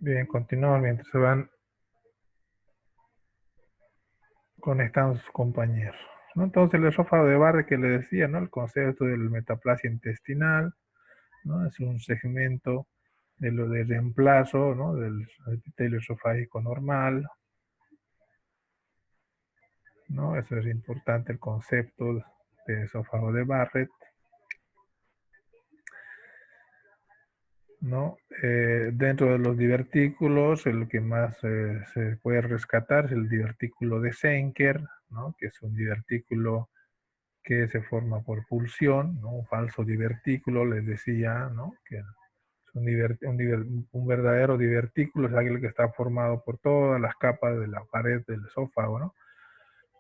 Bien, continuamos mientras se van conectando sus compañeros, ¿no? Entonces el esófago de Barrett que le decía, ¿no? El concepto del metaplasia intestinal, ¿no? Es un segmento de lo de reemplazo, ¿no? Del epitelio esofágico normal, ¿no? Eso es importante, el concepto de esófago de Barrett, ¿no? Dentro de los divertículos, el que más se puede rescatar es el divertículo de Zenker, ¿no? Que es un divertículo que se forma por pulsión, ¿no? Un falso divertículo, les decía, ¿no? Que es un verdadero divertículo, es aquel que está formado por todas las capas de la pared del esófago, ¿no?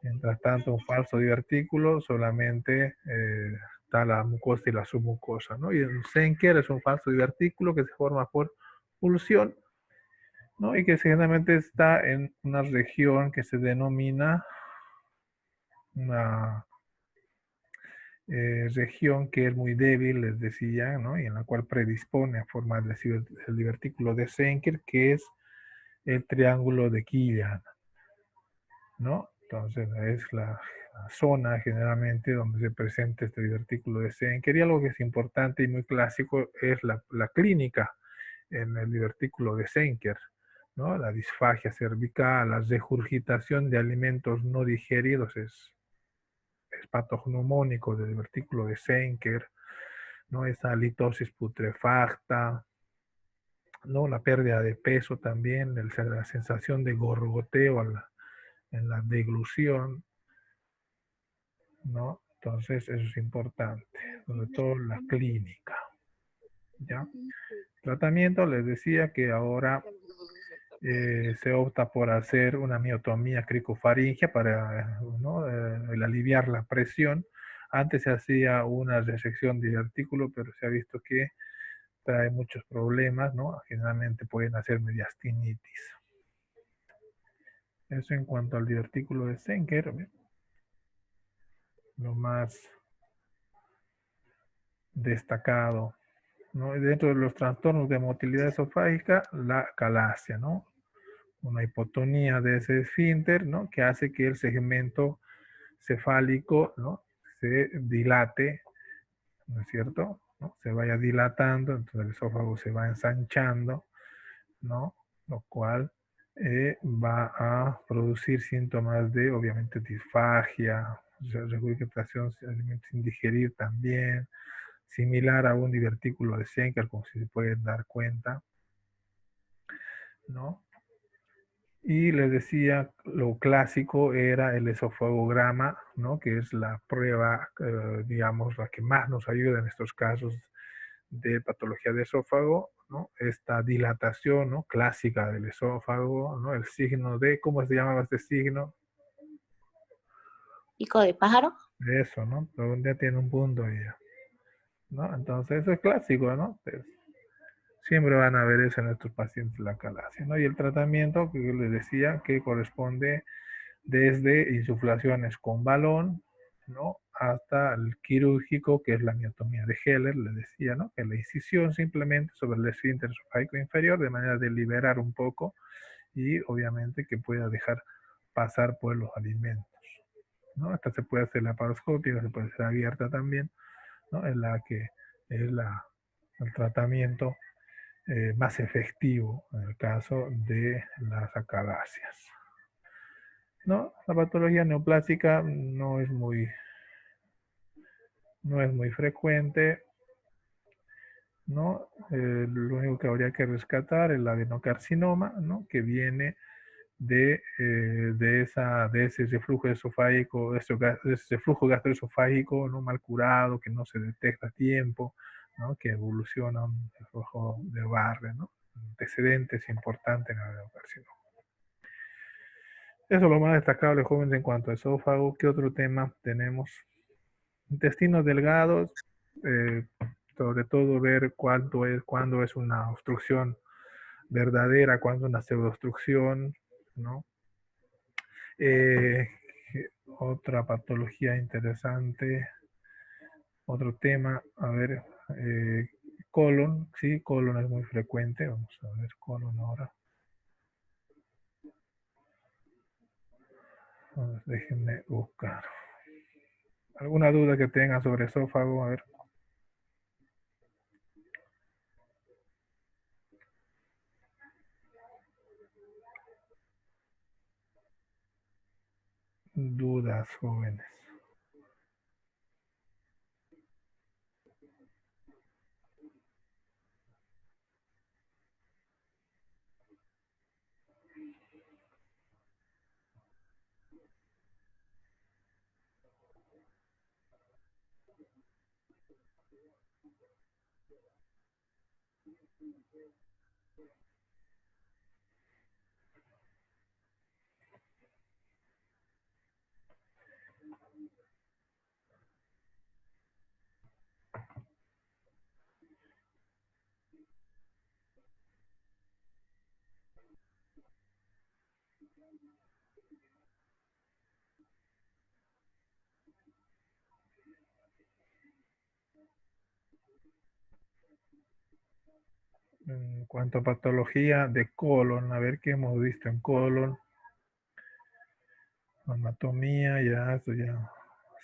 Mientras tanto, un falso divertículo solamente está la mucosa y la submucosa, ¿no? Y el Zenker es un falso divertículo que se forma por pulsión, ¿no? Y que generalmente está en una región que se denomina una región que es muy débil, les decía, ¿no? Y en la cual predispone a formar el divertículo de Zenker, que es el triángulo de Killian, ¿no? Entonces es la zona generalmente donde se presenta este divertículo de Zenker. Y algo que es importante y muy clásico es la clínica en el divertículo de Zenker, ¿no? La disfagia cervical, la regurgitación de alimentos no digeridos es patognomónico del divertículo de Zenker, ¿no? Esa litosis putrefacta, ¿no? La pérdida de peso también, la sensación de gorgoteo en la deglución, ¿no? Entonces eso es importante, sobre todo la clínica, ¿ya? Tratamiento, les decía que ahora se opta por hacer una miotomía cricofaringea para, ¿no? El aliviar la presión. Antes se hacía una resección de artículo, pero se ha visto que trae muchos problemas, ¿no? Generalmente pueden hacer mediastinitis. Eso en cuanto al divertículo de Zenker, lo más destacado, ¿no? Dentro de los trastornos de motilidad esofágica, la calasia, ¿no? Una hipotonía de ese esfínter, ¿no? Que hace que el segmento cefálico, ¿no? Se dilate, ¿no es cierto? ¿No? Se vaya dilatando, entonces el esófago se va ensanchando, ¿no? Lo cual va a producir síntomas de, obviamente, disfagia, regurgitación de alimentos sin digerir también, similar a un divertículo de Zenker, como si se pueden dar cuenta, ¿no? Y les decía, lo clásico era el esofagograma, ¿no? Que es la prueba, digamos, la que más nos ayuda en estos casos de patología de esófago, ¿no? Esta dilatación, ¿no? Clásica del esófago, ¿no? El signo de, ¿cómo se llamaba este signo? Pico de pájaro. Eso, ¿no? Pero un día tiene un punto ya, ¿no? Entonces eso es clásico, ¿no? Pues, siempre van a ver eso en estos pacientes la calasia, ¿no? Y el tratamiento que yo les decía que corresponde desde insuflaciones con balón, ¿no? Hasta el quirúrgico, que es la miotomía de Heller, le decía, ¿no? Que la incisión simplemente sobre el esfínter esofágico inferior, de manera de liberar un poco y obviamente que pueda dejar pasar por los alimentos, ¿no? Hasta se puede hacer laparoscópica, se puede hacer abierta también, ¿no? En la que es el tratamiento más efectivo en el caso de las acalacias. No, la patología neoplásica no es muy frecuente, ¿no? Lo único que habría que rescatar es el adenocarcinoma, ¿no? Que viene de ese reflujo esofágico, de ese reflujo gastroesofágico no mal curado, que no se detecta a tiempo, ¿no? Que evoluciona un reflujo de Barre, ¿no? Antecedentes importantes en el adenocarcinoma. Eso es lo más destacable, jóvenes, en cuanto a esófago. ¿Qué otro tema tenemos? Intestinos delgados, eh, sobre todo ver cuándo es una obstrucción verdadera, cuándo es una pseudoobstrucción, ¿no? Eh, Otra patología interesante, otro tema, a ver, colon, sí, colon es muy frecuente. Vamos a ver colon ahora. Déjenme buscar. ¿Alguna duda que tengan sobre esófago? A ver. Dudas, jóvenes. En cuanto a patología de colon, a ver qué hemos visto en colon. Anatomía, ya, eso ya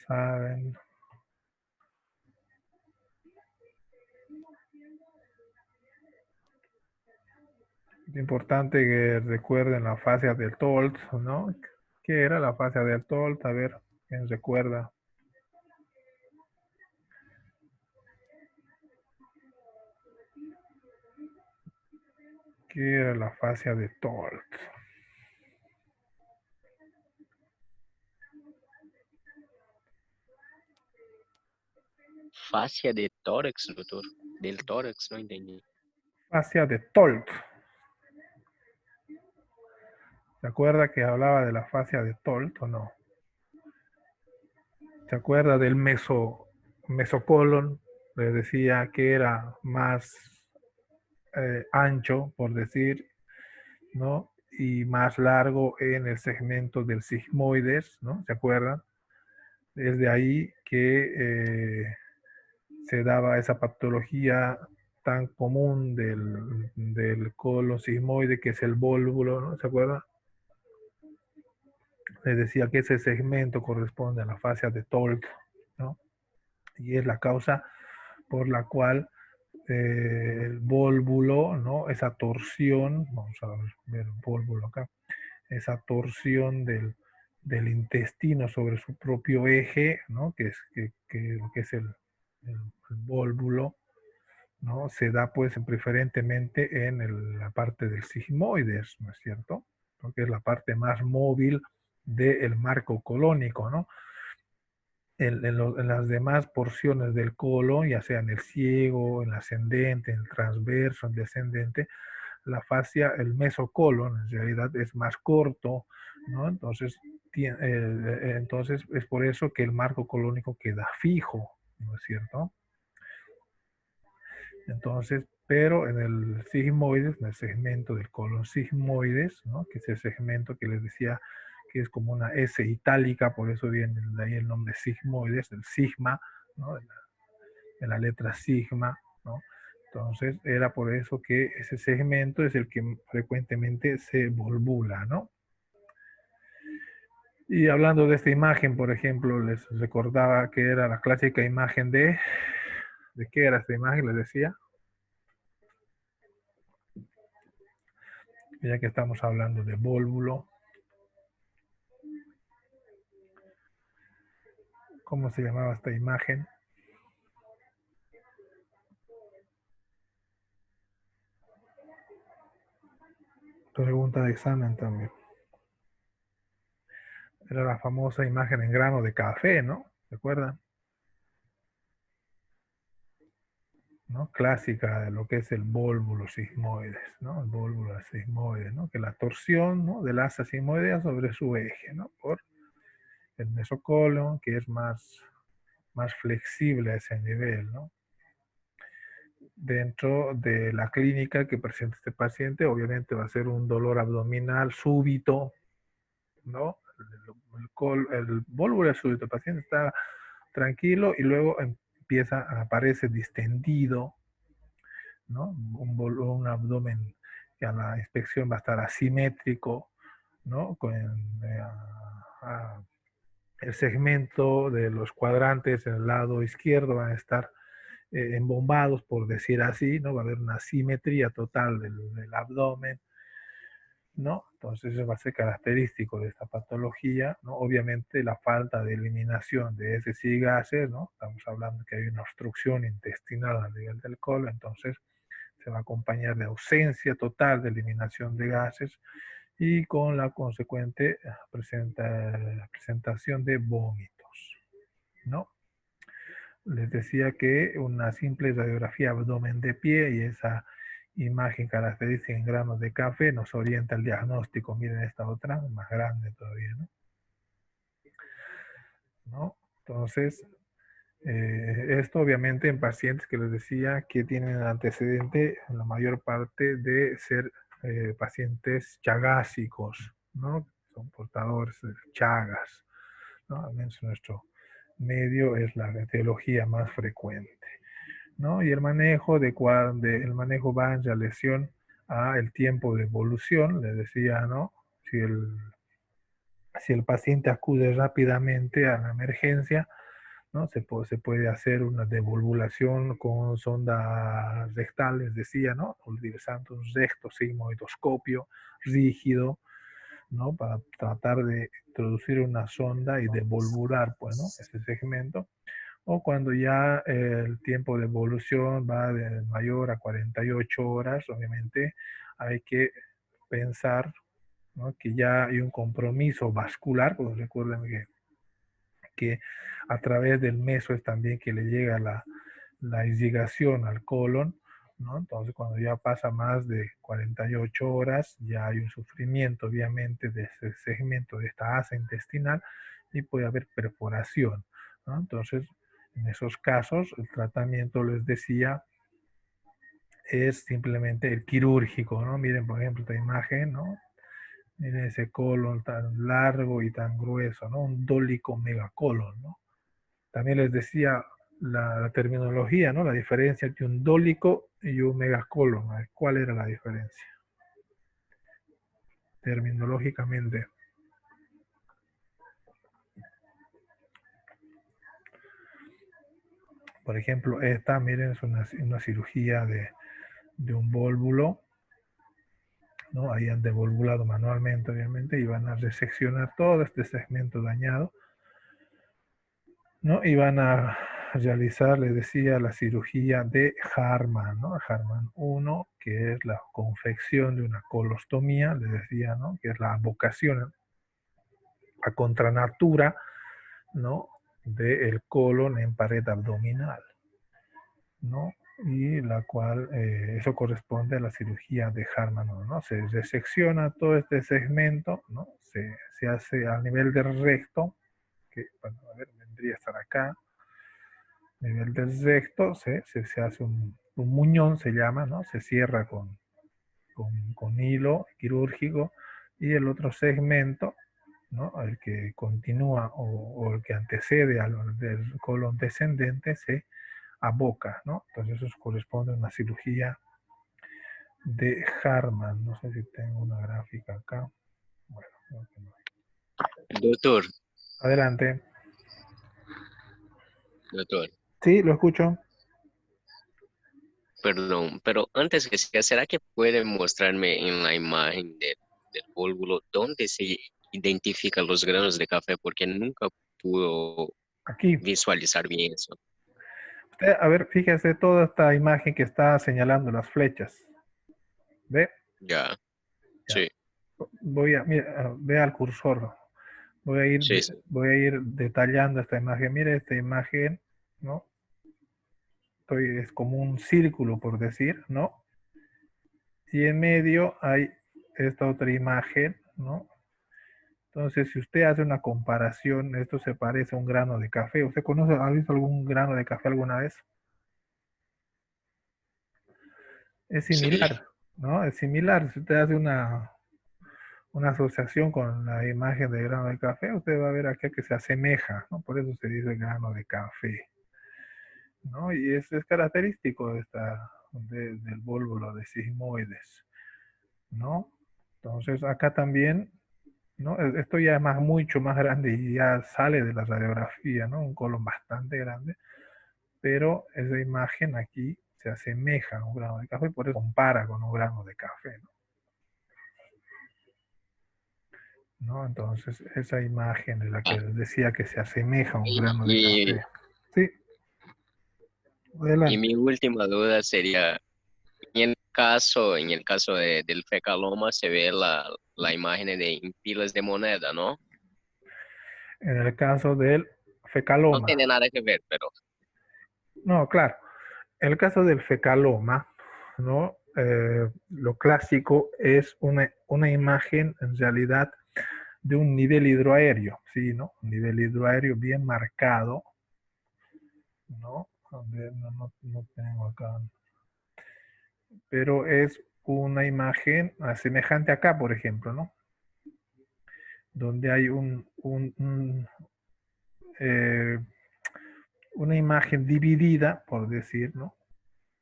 saben. Es importante que recuerden la fascia del Tolt, ¿no? ¿Qué era la fascia del Tolt? A ver, ¿quién recuerda? ¿Qué era la fascia de Tolt? Fascia de tórax, doctor. Del tórax, no entendí. Fascia de Tolt. ¿Se acuerda que hablaba de la fascia de Tolt o no? ¿Se acuerda del mesocolon? Le decía que era más ancho, por decir, ¿no? Y más largo en el segmento del sigmoides, ¿no? ¿Se acuerdan? Es de ahí que se daba esa patología tan común del colon sigmoide, que es el vólvulo, ¿no? ¿Se acuerdan? Les decía que ese segmento corresponde a la fascia de Tolt, ¿no? Y es la causa por la cual el vólvulo, ¿no? Esa torsión, vamos a ver el vólvulo acá, esa torsión del intestino sobre su propio eje, ¿no? Que es el vólvulo, ¿no? Se da pues preferentemente en la parte del sigmoides, ¿no es cierto? Porque es la parte más móvil del marco colónico, ¿no? En las demás porciones del colon, ya sea en el ciego, en el ascendente, en el transverso, en el descendente, la fascia, el mesocolon, en realidad es más corto, ¿no? Entonces es por eso que el marco colónico queda fijo, ¿no es cierto? Entonces, pero en el sigmoides, en el segmento del colon sigmoides, ¿no? Que es el segmento que les decía que es como una S itálica, por eso viene de ahí el nombre sigmoides, el sigma, ¿no? De la letra sigma, ¿no? Entonces, era por eso que ese segmento es el que frecuentemente se volvula, ¿no? Y hablando de esta imagen, por ejemplo, les recordaba que era la clásica imagen ¿de qué era esta imagen? Les decía, ya que estamos hablando de vólvulo, ¿cómo se llamaba esta imagen? Pregunta de examen también. Era la famosa imagen en grano de café, ¿no? ¿Se acuerdan? ¿No? Clásica de lo que es el vólvulo sigmoides, ¿no? El vólvulo sigmoides, ¿no? Que la torsión, ¿no? Del asa sigmoidea sobre su eje, ¿no? Por el mesocolon, que es más flexible a ese nivel, ¿no? Dentro de la clínica que presenta este paciente, obviamente va a ser un dolor abdominal súbito, ¿no? El vólvulo súbito, el paciente está tranquilo y luego aparece distendido, ¿no? Un abdomen que a la inspección va a estar asimétrico, ¿no? Con el segmento de los cuadrantes en el lado izquierdo van a estar embombados, por decir así, ¿no? Va a haber una asimetría total del abdomen, ¿no? Entonces eso va a ser característico de esta patología, ¿no? Obviamente la falta de eliminación de heces y gases, ¿no? Estamos hablando que hay una obstrucción intestinal a nivel del colon, entonces se va a acompañar de ausencia total de eliminación de gases y con la consecuente presentación de vómitos, ¿no? Les decía que una simple radiografía abdomen de pie y esa imagen característica en granos de café nos orienta al diagnóstico. Miren esta otra, más grande todavía, ¿no? Entonces, esto obviamente en pacientes que les decía que tienen antecedente en la mayor parte de ser pacientes chagásicos, ¿no? Son portadores de chagas, ¿no? Al menos en nuestro medio es la etiología más frecuente, ¿no? Y el manejo el manejo va en relación a el tiempo de evolución, les decía, ¿no? Si el paciente acude rápidamente a la emergencia, ¿no? Se puede hacer una devolvulación con sonda rectal, les decía, ¿no? Utilizando un recto sigmoidoscopio rígido, ¿no? Para tratar de introducir una sonda y devolvular, pues, ¿no? Ese segmento. O cuando ya el tiempo de evolución va de mayor a 48 horas, obviamente hay que pensar, ¿no? Que ya hay un compromiso vascular, pues recuerden que a través del meso es también que le llega la irrigación al colon, ¿no? Entonces cuando ya pasa más de 48 horas, ya hay un sufrimiento obviamente de ese segmento, de esta asa intestinal y puede haber perforación, ¿no? Entonces, en esos casos, el tratamiento, les decía, es simplemente el quirúrgico, ¿no? Miren, por ejemplo, esta imagen, ¿no? Miren ese colon tan largo y tan grueso, ¿no? Un dólico megacolon, ¿no? También les decía la terminología, ¿no? La diferencia entre un dólico y un megacolon. ¿Cuál era la diferencia? Terminológicamente. Por ejemplo, esta, miren, es una cirugía de un vólvulo, ¿no? Ahí han devolvulado manualmente, obviamente, y van a reseccionar todo este segmento dañado, ¿no? Y van a realizar, les decía, la cirugía de Harman, ¿no? Harman 1, que es la confección de una colostomía, les decía, ¿no? Que es la abocación a contranatura, ¿no? Del colon en pared abdominal, ¿no? Y la cual, eso corresponde a la cirugía de Harman 1, ¿no? Se resecciona todo este segmento, ¿no? Se hace a nivel del recto, que, bueno, a ver, vendría a estar acá, a nivel del recto, se hace un muñón, se llama, ¿no? Se cierra con hilo quirúrgico y el otro segmento, ¿no? El que continúa o el que antecede al del colon descendente se aboca, ¿no? Entonces eso corresponde a una cirugía de Harman. No sé si tengo una gráfica acá. Bueno, creo que no. Doctor, Adelante. doctor, Sí, lo escucho. perdón, pero antes que sea, ¿será que puede mostrarme en la imagen del vólvulo dónde se identifican los granos de café? Porque nunca pudo Aquí. visualizar bien eso. Usted, a ver, fíjese toda esta imagen que está señalando las flechas. ¿Ve? Ya, Ya. sí, Mira, vea el cursor. sí, sí. Voy a ir detallando esta imagen. Mire esta imagen, ¿no? Es como un círculo, por decir, ¿no? Y en medio hay esta otra imagen, ¿no? Entonces, si usted hace una comparación, esto se parece a un grano de café. ¿Usted ha visto algún grano de café alguna vez? Es Sí, similar, ¿no? Es similar. Si usted hace una asociación con la imagen de grano de café, usted va a ver aquí que se asemeja, ¿no? Por eso se dice grano de café, ¿no? Y es característico de del vólvulo de sigmoides, ¿no? Entonces acá también, ¿no? Esto ya es mucho más grande y ya sale de la radiografía, ¿no? Un colon bastante grande, pero esa imagen aquí se asemeja a un grano de café y por eso compara con un grano de café, ¿no? ¿No? Entonces, esa imagen es la que les decía que se asemeja a un grano de Y, café. Sí, y adelante. mi última duda sería, en el caso del fecaloma se ve la imagen de en pilas de moneda, ¿no? En el caso del No fecaloma, tiene nada que ver, pero no, claro, en el caso del fecaloma, ¿no? Lo clásico es una imagen en realidad de un nivel hidroaéreo, ¿sí? ¿No? Un nivel hidroaéreo bien marcado, ¿no? A ver, no tengo acá, pero es una imagen semejante acá, por ejemplo, ¿no? Donde hay eh, una imagen dividida, por decir, ¿no?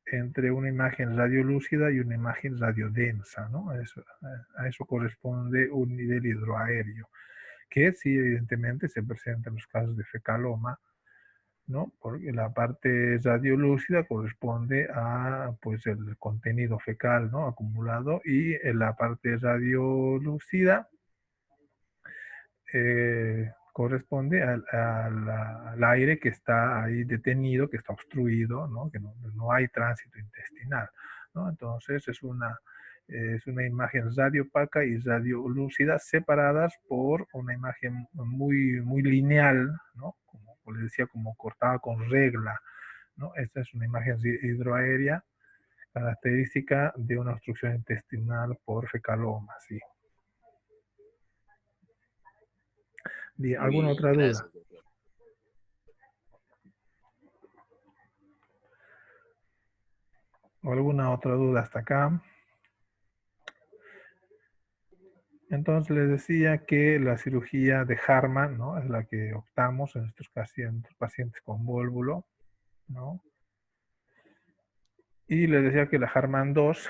Entre una imagen radiolúcida y una imagen radiodensa, ¿no? A eso corresponde un nivel hidroaéreo, que sí, evidentemente se presenta en los casos de fecaloma, ¿no? Porque la parte radiolúcida corresponde a, pues, el contenido fecal, ¿no? Acumulado, y en la parte radiolúcida corresponde al aire que está ahí detenido, que está obstruido, ¿no? Que no hay tránsito intestinal, ¿no? Entonces es una imagen radiopaca y radiolúcida separadas por una imagen muy lineal, ¿no? Como les decía, como cortada con regla, ¿no? Esta es una imagen hidroaérea característica de una obstrucción intestinal por fecaloma, ¿sí? Bien, muy ¿alguna bien, otra duda? gracias, doctor. ¿O alguna otra duda hasta acá? Entonces les decía que la cirugía de Harman, ¿no? Es la que optamos en estos pacientes con vólvulo, ¿no? Y les decía que la Harman 2,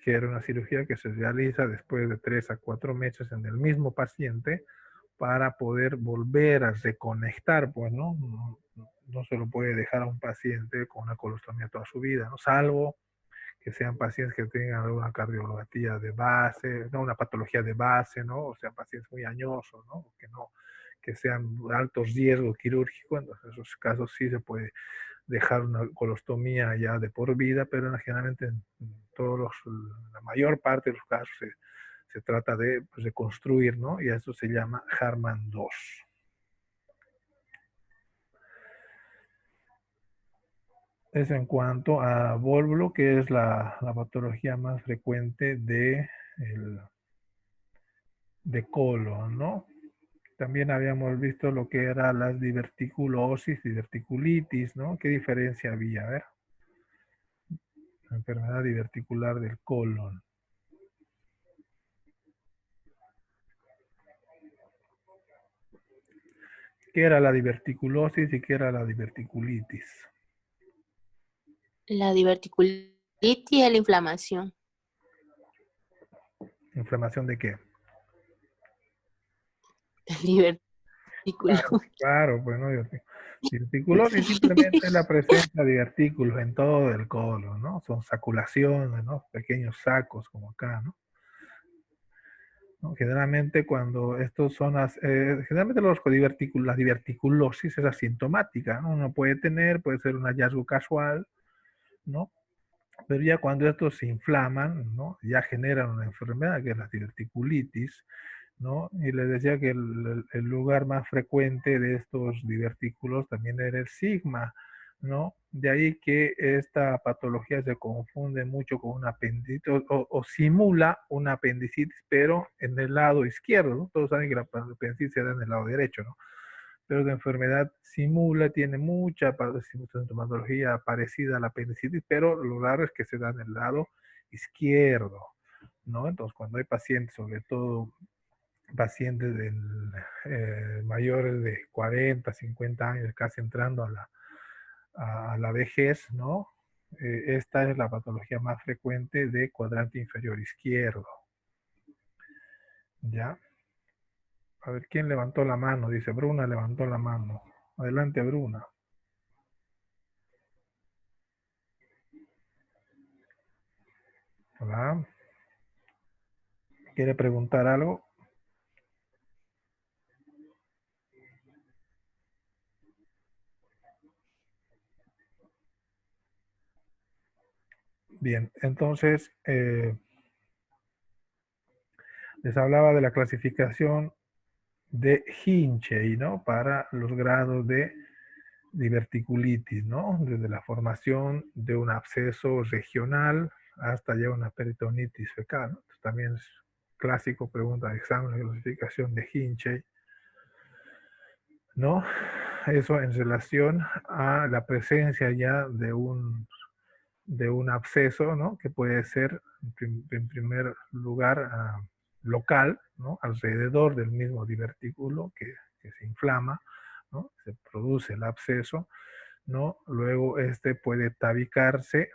que era una cirugía que se realiza después de 3 a 4 meses en el mismo paciente para poder volver a reconectar, pues, ¿no? No se lo puede dejar a un paciente con una colostomía toda su vida, ¿no? Salvo que sean pacientes que tengan alguna cardiopatía de base, no una patología de base, ¿no? O sea, pacientes muy añosos, ¿no? Que sean de alto riesgo quirúrgico, entonces en esos casos sí se puede dejar una colostomía ya de por vida, pero generalmente en la mayor parte de los casos se trata de pues, reconstruir, ¿no? Y eso se llama Harman 2. Es en cuanto a vólvulo, que es la patología más frecuente de colon, ¿no? También habíamos visto lo que era las diverticulosis, diverticulitis, ¿no? ¿Qué diferencia había? A ver, la enfermedad diverticular del colon. ¿Qué era la diverticulosis y qué era la diverticulitis? La diverticulitis es la inflamación. ¿Inflamación de qué? El divertículo. Claro, pues no, diverticulosis simplemente es la presencia de divertículos en todo el colon, ¿no? Son saculaciones, ¿no? Pequeños sacos como acá, ¿no? ¿No? Generalmente cuando estos son generalmente las diverticulosis es asintomática, ¿no? Uno puede ser un hallazgo casual, ¿no? Pero ya cuando estos se inflaman, ¿no? Ya generan una enfermedad que es la diverticulitis, ¿no? Y les decía que el lugar más frecuente de estos divertículos también era el sigma, ¿no? De ahí que esta patología se confunde mucho con una apendicitis o simula una apendicitis, pero en el lado izquierdo, ¿no? Todos saben que la apendicitis se da en el lado derecho, ¿no? Pero la enfermedad simula, tiene mucha sintomatología parecida a la apendicitis, pero lo raro es que se da en el lado izquierdo, ¿no? Entonces, cuando hay pacientes, sobre todo pacientes mayores de 40, 50 años, casi entrando a la vejez, ¿no? esta es la patología más frecuente de cuadrante inferior izquierdo. ¿Ya? A ver, ¿quién levantó la mano? Dice, Bruna levantó la mano. Adelante, Bruna. Hola. ¿Quiere preguntar algo? Bien, entonces les hablaba de la clasificación de Hinchey, ¿no? Para los grados de diverticulitis, ¿no? Desde la formación de un absceso regional hasta ya una peritonitis fecal, ¿no? También es clásico pregunta de examen de clasificación de Hinchey, ¿no? Eso en relación a la presencia ya de un absceso, ¿no? Que puede ser, en primer lugar, local, ¿no? Alrededor del mismo divertículo que se inflama, ¿no? Se produce el absceso, ¿no? Luego este puede tabicarse,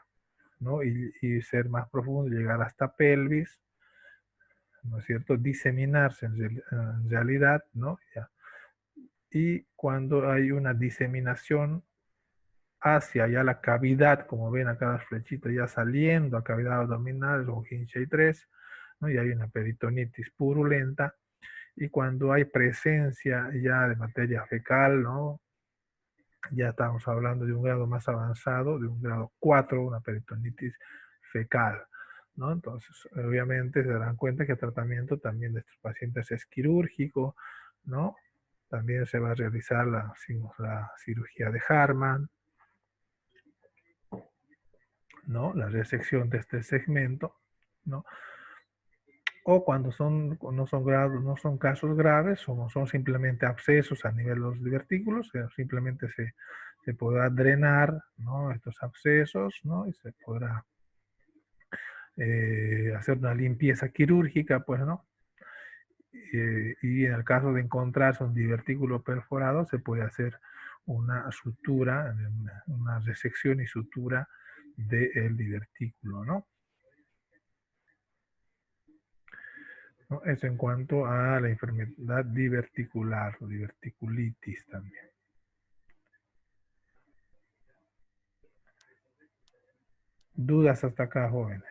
¿no? Y ser más profundo, llegar hasta pelvis, ¿no es cierto? Diseminarse en realidad, ¿no? Ya. Y cuando hay una diseminación hacia ya la cavidad, como ven acá las flechitas, ya saliendo a cavidad abdominal, o Hinchey 3, ¿no? Y hay una peritonitis purulenta. Y cuando hay presencia ya de materia fecal, ¿no? Ya estamos hablando de un grado más avanzado, de un grado 4, una peritonitis fecal, ¿no? Entonces, obviamente se darán cuenta que el tratamiento también de estos pacientes es quirúrgico, ¿no? También se va a realizar la cirugía de Harman, ¿no? La resección de este segmento, ¿no? O cuando no son casos graves, son simplemente abscesos a nivel de los divertículos, simplemente se podrá drenar, ¿no? Estos abscesos, ¿no? Y se podrá hacer una limpieza quirúrgica, pues, ¿no? Y en el caso de encontrarse un divertículo perforado, se puede hacer una sutura, una resección y sutura del divertículo, ¿no? ¿No? Eso en cuanto a la enfermedad diverticular o diverticulitis también. ¿Dudas hasta acá, jóvenes?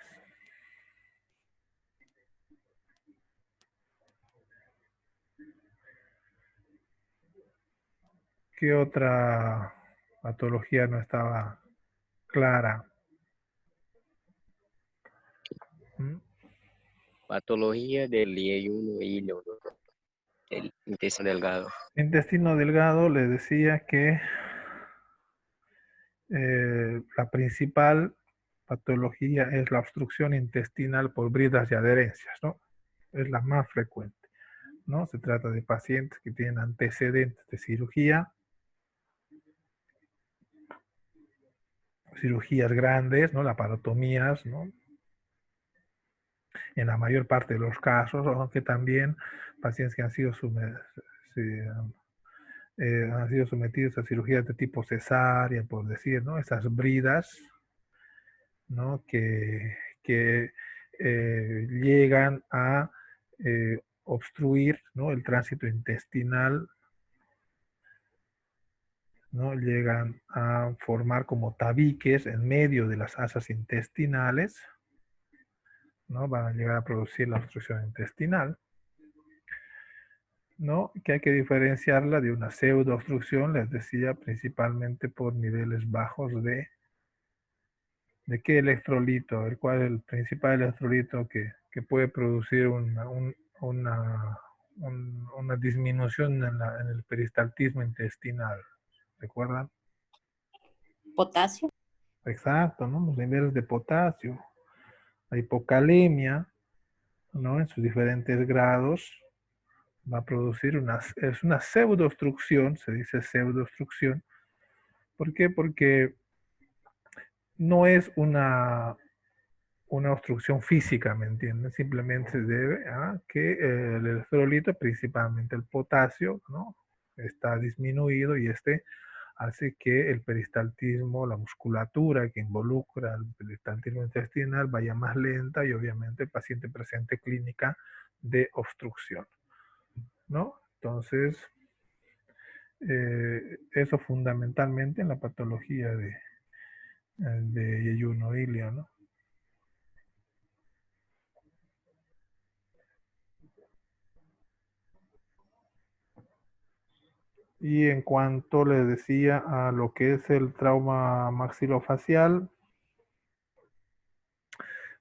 ¿Qué otra patología no estaba clara? ¿Mm? Patología del ayuno y el intestino delgado. Intestino delgado, les decía que la principal patología es la obstrucción intestinal por bridas y adherencias, ¿no? Es la más frecuente, ¿no? Se trata de pacientes que tienen antecedentes de cirugías grandes, ¿no? Laparotomías, ¿no? En la mayor parte de los casos, aunque también pacientes que han sido sometidos a cirugías de tipo cesárea, por decir, ¿no? Esas bridas, ¿no? Que llegan a obstruir, ¿no? El tránsito intestinal, ¿no? Llegan a formar como tabiques en medio de las asas intestinales, ¿no? Van a llegar a producir la obstrucción intestinal, ¿no? Que hay que diferenciarla de una pseudoobstrucción, les decía, principalmente por niveles bajos ¿de qué electrolito? ¿Cuál es el principal electrolito que puede producir una disminución en el peristaltismo intestinal? ¿Recuerdan? Potasio. Exacto, ¿no? Los niveles de potasio, la hipocalemia, ¿no? En sus diferentes grados va a producir es una pseudoobstrucción, se dice pseudoobstrucción. ¿Por qué? Porque no es una obstrucción física, ¿me entienden? Simplemente se debe a que el electrolito, principalmente el potasio, ¿no? Está disminuido y hace que el peristaltismo, la musculatura que involucra el peristaltismo intestinal vaya más lenta y obviamente el paciente presente clínica de obstrucción, ¿no? Entonces, eso fundamentalmente en la patología de yeyuno ilio, ¿no? Y en cuanto les decía a lo que es el trauma maxilofacial,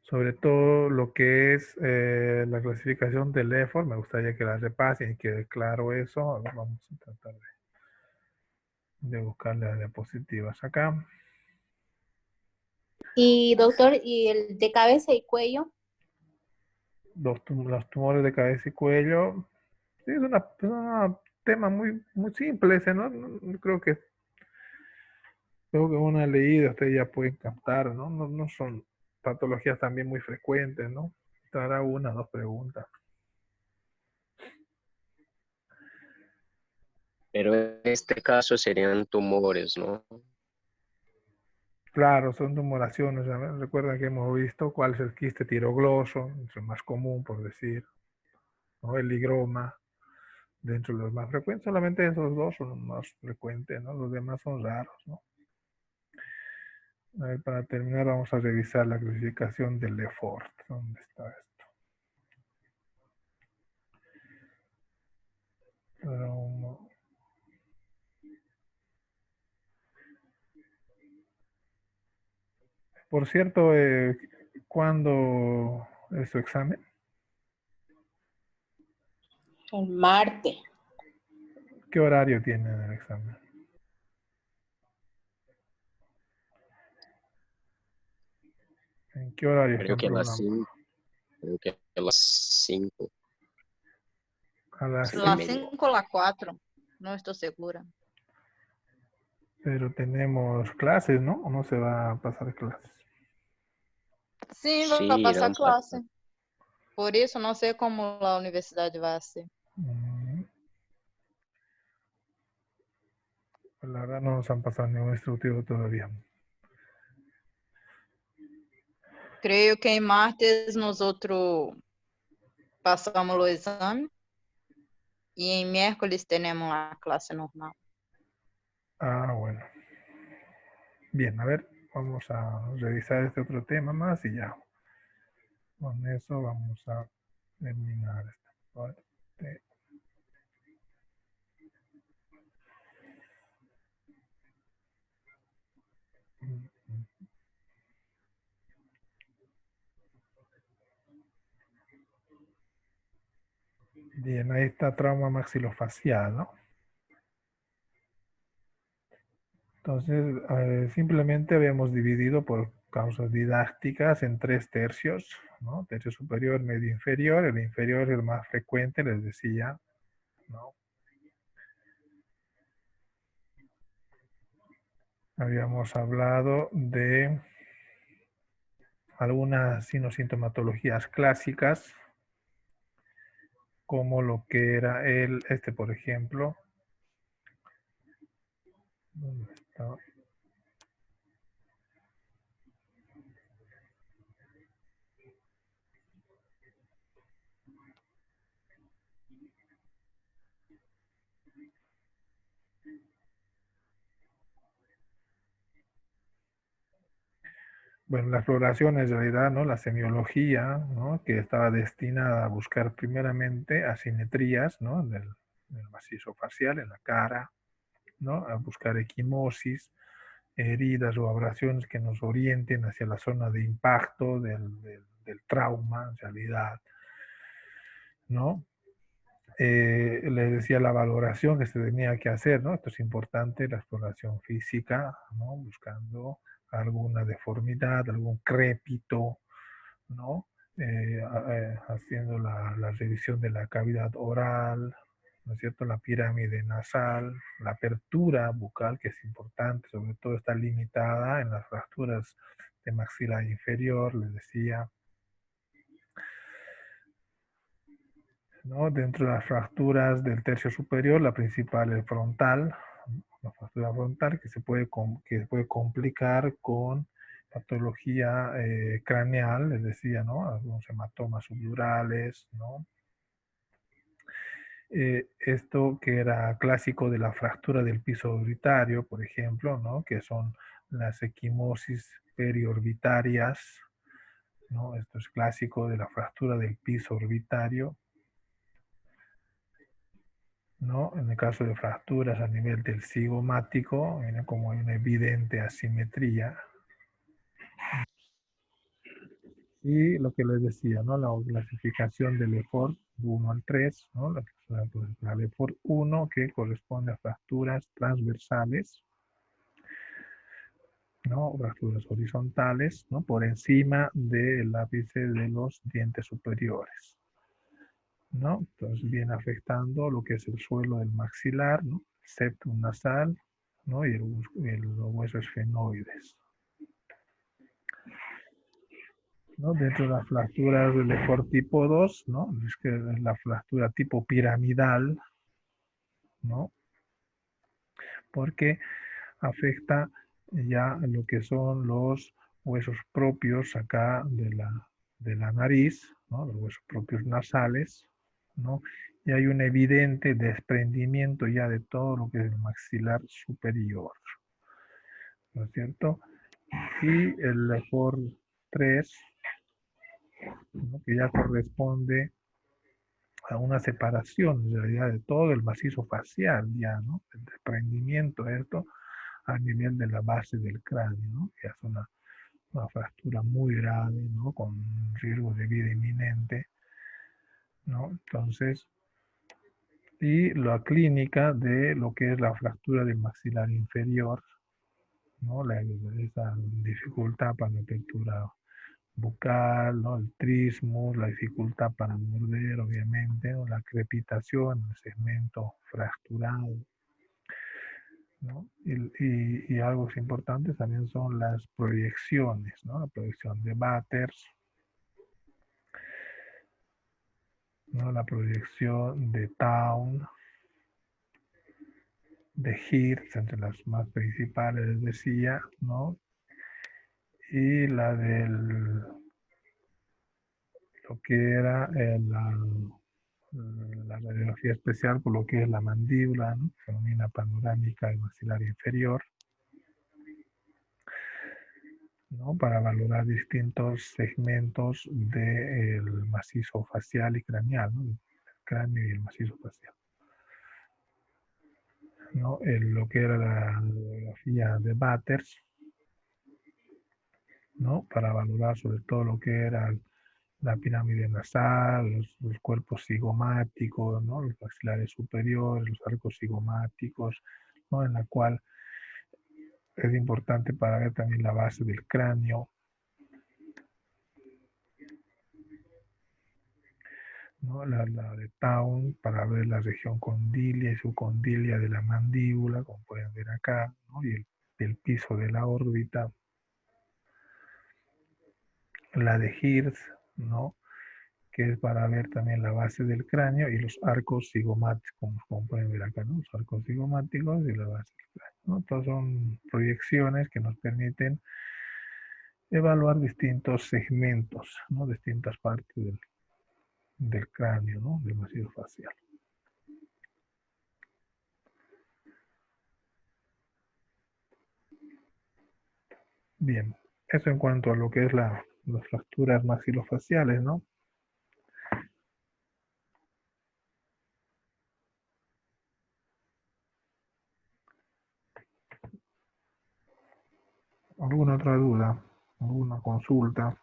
sobre todo lo que es la clasificación del EFOR, me gustaría que la repasen y quede claro eso. A ver, vamos a tratar de buscar las diapositivas acá. Y doctor, ¿y el de cabeza y cuello? Los tumores de cabeza y cuello, sí, es un tema muy simple ese, ¿no? Creo que una leída ustedes ya pueden captar, ¿no? No son patologías también muy frecuentes, ¿no? Te hará una o dos preguntas. Pero en este caso serían tumores, ¿no? Claro, son tumoraciones. Recuerda que hemos visto cuál es el quiste tirogloso, es el más común, por decir, ¿no? El higroma, dentro de los más frecuentes. Solamente esos dos son los más frecuentes, ¿no? Los demás son raros, ¿no? A ver, para terminar vamos a revisar la clasificación del Lefort. ¿Dónde está esto? Trauma. Por cierto, ¿cuándo es su examen? El martes. ¿Qué horario tiene el examen? ¿En qué horario Creo están que a las programados? 5, creo que a las 5, A las 5 y Las 5, media. 5 o las 4. No estoy segura. pero tenemos clases, ¿no? ¿O no se va a pasar clases? Sí, va a Sí, pasar irán clase. Por isso, não sei como a universidade vai ser. Mm, pues la verdad no nos han pasado ningún instructivo todavía. Creio que em martes nós outros passamos o exame e em miércoles temos a classe normal. Ah, bueno. Bien, a ver, vamos a revisar este otro tema más y ya. Con eso vamos a terminar esta parte. Bien, ahí está trauma maxilofacial, ¿no? Entonces, simplemente habíamos dividido por causas didácticas en 3 tercios, ¿no? Tercio superior, medio inferior. El inferior es el más frecuente, les decía, ¿no? Habíamos hablado de algunas sinosintomatologías clásicas, como lo que era por ejemplo, ¿dónde está? Bueno, la exploración en realidad, ¿no? La semiología, ¿no? Que estaba destinada a buscar primeramente asimetrías, ¿no? Del macizo facial, en la cara, ¿no? A buscar equimosis, heridas o abrasiones que nos orienten hacia la zona de impacto del trauma, en realidad, ¿no? Les decía la valoración que se tenía que hacer, ¿no? Esto es importante, la exploración física, ¿no? Buscando alguna deformidad, algún crépito, ¿no? Haciendo la revisión de la cavidad oral, ¿no es cierto? La pirámide nasal, la apertura bucal, que es importante, sobre todo está limitada en las fracturas de maxila inferior, les decía, ¿no? Dentro de las fracturas del tercio superior, la principal es frontal, una fractura frontal que se puede complicar con patología craneal, les decía, ¿no? Algunos hematomas subdurales, ¿no? Esto que era clásico de la fractura del piso orbitario, por ejemplo, ¿no? Que son las equimosis periorbitarias, ¿no? Esto es clásico de la fractura del piso orbitario, ¿no? En el caso de fracturas a nivel del cigomático, miren como hay una evidente asimetría. Y lo que les decía, ¿no? La clasificación del Lefort 1 al 3, ¿no? La Lefort 1 que corresponde a fracturas transversales, ¿no? Fracturas horizontales, ¿no? Por encima del ápice de los dientes superiores, ¿no? Entonces viene afectando lo que es el suelo del maxilar, ¿no? El septum nasal, ¿no? Y los huesos esfenoides, ¿no? Dentro de las fracturas del Lefort tipo 2, ¿no? Es que es la fractura tipo piramidal, ¿no? Porque afecta ya lo que son los huesos propios acá de la nariz, ¿no? Los huesos propios nasales, ¿no? Y hay un evidente desprendimiento ya de todo lo que es el maxilar superior, ¿no es cierto? Y el Lefort 3, ¿no? Que ya corresponde a una separación en realidad de todo el macizo facial ya, ¿no? El desprendimiento de esto a nivel de la base del cráneo, ¿no? Que es una fractura muy grave, ¿no? Con riesgo de vida inminente, ¿no? Entonces, y la clínica de lo que es la fractura del maxilar inferior, ¿no? Esa dificultad para la apertura bucal, ¿no? El trismus, la dificultad para morder, obviamente, ¿no? La crepitación, el segmento fracturado, ¿no? Y algo importante también son las proyecciones, ¿no? La proyección de Batters, ¿no? La proyección de Town, de Hirsch, entre las más principales, les decía, ¿no? Y la del, lo que era la radiografía especial por lo que es la mandíbula, ¿no? Fenomena panorámica y maxilar inferior, ¿no? Para valorar distintos segmentos del macizo facial y craneal, ¿no? El cráneo y el macizo facial, ¿no? Lo que era la radiografía de Batters, ¿no? Para valorar sobre todo lo que era la pirámide nasal, los cuerpos cigomáticos, ¿no? Los maxilares superiores, los arcos cigomáticos, ¿no? En la cual es importante para ver también la base del cráneo, ¿no? La de Town para ver la región condilia y subcondilia de la mandíbula, como pueden ver acá, ¿no? Y el piso de la órbita. La de Hirsch, ¿no? Que es para ver también la base del cráneo y los arcos cigomáticos, como pueden ver acá, ¿no? Los arcos cigomáticos y la base del cráneo, ¿no? Todas son proyecciones que nos permiten evaluar distintos segmentos, ¿no? Distintas partes del cráneo, ¿no? Del macizo facial. Bien, eso en cuanto a lo que es las fracturas maxilofaciales, ¿no? ¿Alguna otra duda? ¿Alguna consulta?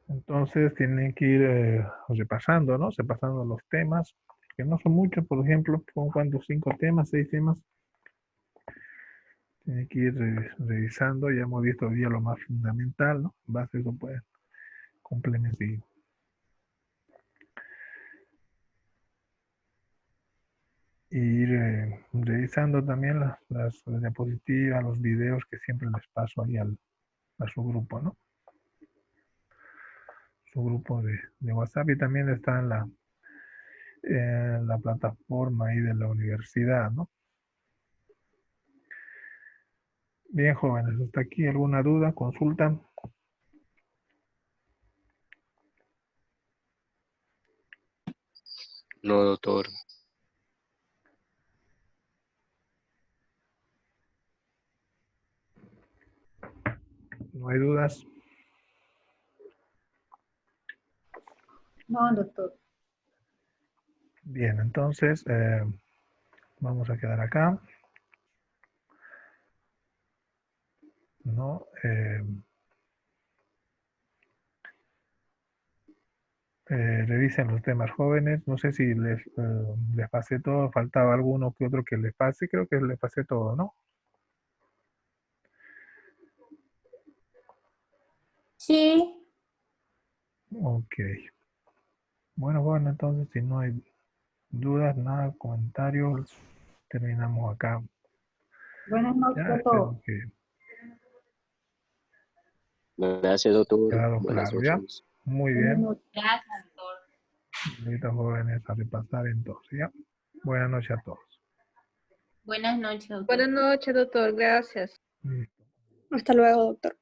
Entonces tienen que ir repasando, ¿no? Repasando los temas, que no son muchos, por ejemplo, ¿con cuántos? 5 temas, 6 temas. Tienen que ir revisando, ya hemos visto hoy día lo más fundamental, ¿no? En base a eso pueden complementar. Ir revisando también las diapositivas, los videos que siempre les paso ahí a su grupo, ¿no? su grupo de WhatsApp y también está en la plataforma ahí de la universidad, ¿no? Bien, jóvenes, hasta aquí alguna duda, consulta. No, doctor. No hay dudas. No, doctor. Bien, entonces vamos a quedar acá. ¿No? Revisen los temas jóvenes. No sé si les pasé todo. Faltaba alguno que otro que les pase. Creo que les pasé todo, ¿no? Sí. Ok. Bueno, entonces si no hay dudas, nada, comentarios, terminamos acá. Buenas noches, Ya, doctor. espero que Gracias, doctor. quedado Buenas claro, ¿ya? noches. Muy Buenas bien. noches. Gracias, doctor. Ahorita jóvenes a repasar entonces, ¿ya? Buenas noches a todos. Buenas noches, doctor. Buenas noches, doctor. Gracias. Listo. Hasta luego, doctor.